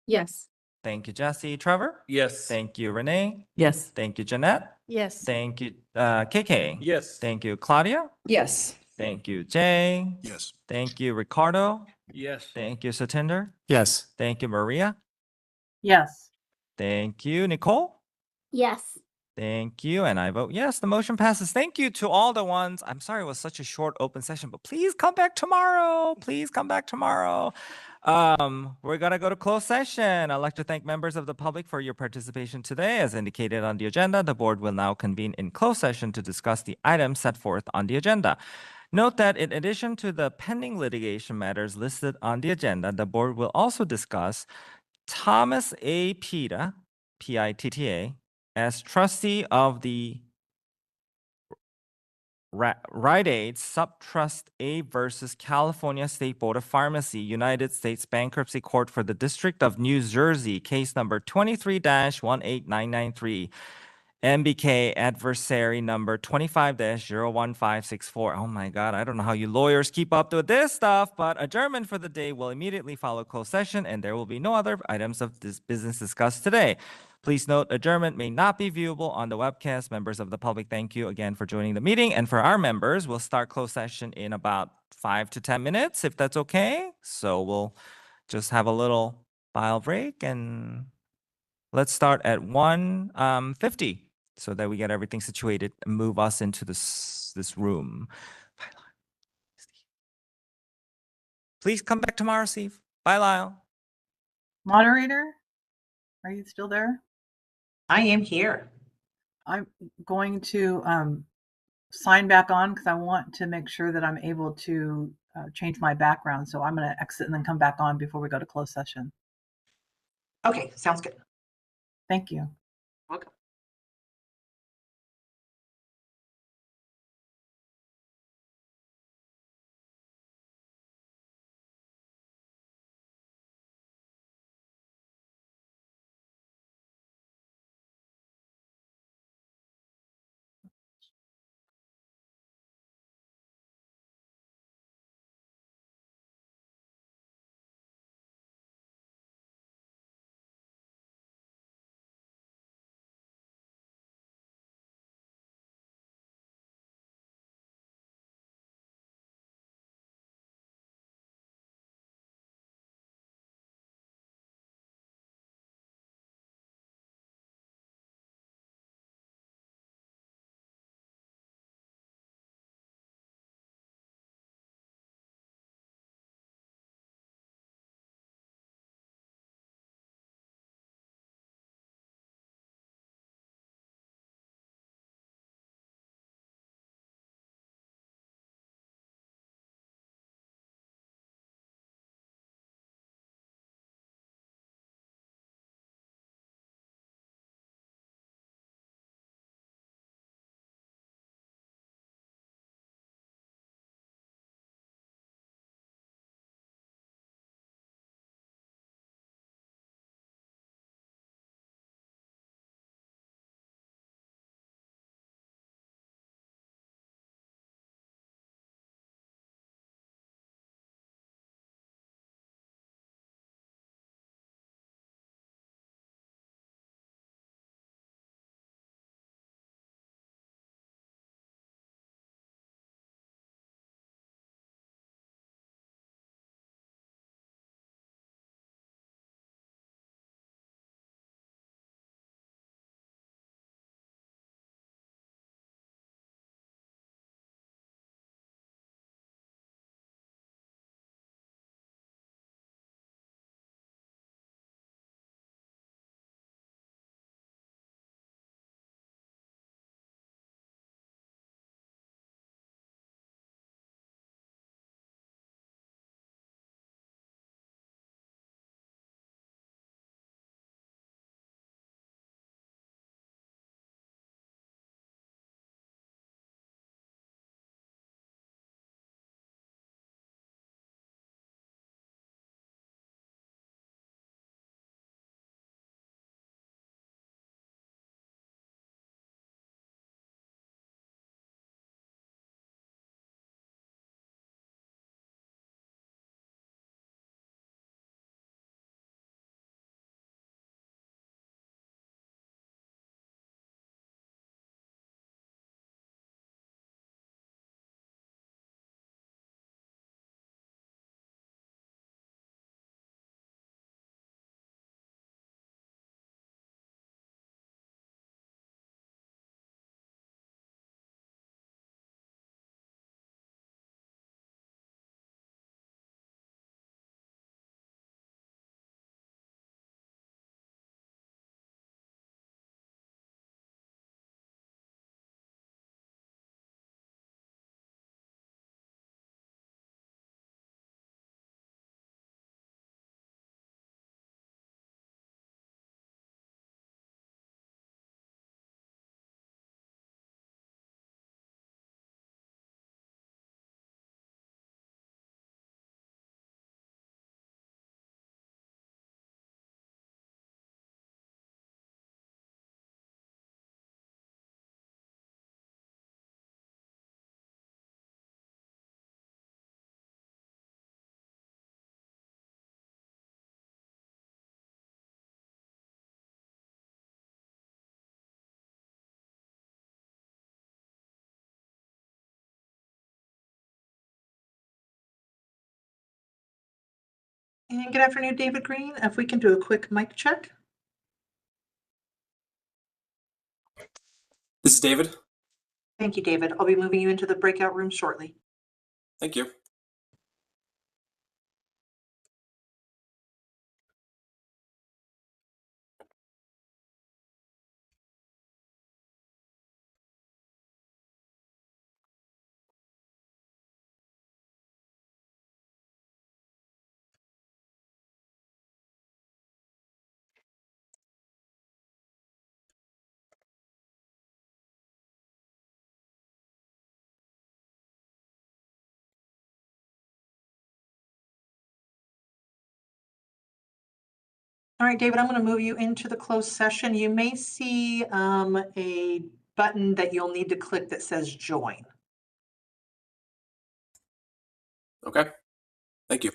Yes. Thank you, Jesse. Trevor? Yes. Thank you, Renee. Yes. Thank you, Jeanette. Yes. Thank you, KK. Yes. Thank you, Claudia. Yes. Thank you, Jay. Yes. Thank you, Ricardo. Yes. Thank you, Satinder. Yes. Thank you, Maria. Yes. Thank you, Nicole. Yes. Thank you. And I vote yes, the motion passes. Thank you to all the ones. I'm sorry it was such a short open session, but please come back tomorrow. Please come back tomorrow. We're gonna go to closed session. I'd like to thank members of the public for your participation today. As indicated on the agenda, the board will now convene in closed session to discuss the items set forth on the agenda. Note that in addition to the pending litigation matters listed on the agenda, the board will also discuss Thomas A. Pita, P-I-T-T-A, as trustee of the Rite Aid Subtrust A versus California State Board of Pharmacy, United States Bankruptcy Court for the District of New Jersey, case number 23-18993. MBK adversary number 25-01564. Oh my God, I don't know how you lawyers keep up with this stuff, but adjournment for the day will immediately follow closed session and there will be no other items of this business discussed today. Please note adjournment may not be viewable on the webcast. Members of the public, thank you again for joining the meeting. And for our members, we'll start closed session in about 5 to 10 minutes, if that's okay. So we'll just have a little file break and let's start at 1:50 so that we get everything situated and move us into this room. Please come back tomorrow, Steve. Bye, Lyle. Moderator, are you still there? I am here. I'm going to sign back on because I want to make sure that I'm able to change my background. So I'm going to exit and then come back on before we go to closed session. Okay, sounds good. Thank you. Welcome. And good afternoon, David Green. If we can do a quick mic check. This is David. Thank you, David. I'll be moving you into the breakout room shortly. Thank you. All right, David, I'm going to move you into the closed session. You may see a button that you'll need to click that says join. Okay. Thank you.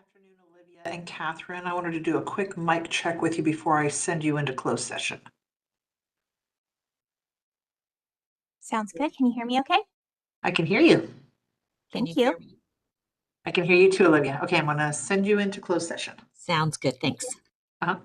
afternoon, Olivia and Catherine. I wanted to do a quick mic check with you before I send you into closed session. Sounds good. Can you hear me okay? I can hear you. Thank you. I can hear you too, Olivia. Okay, I'm going to send you into closed session. Sounds good. Thanks. Uh-huh.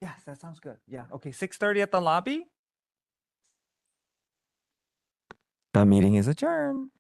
Yes, that sounds good. Yeah, okay, 6:30 at the lobby. The meeting is adjourned.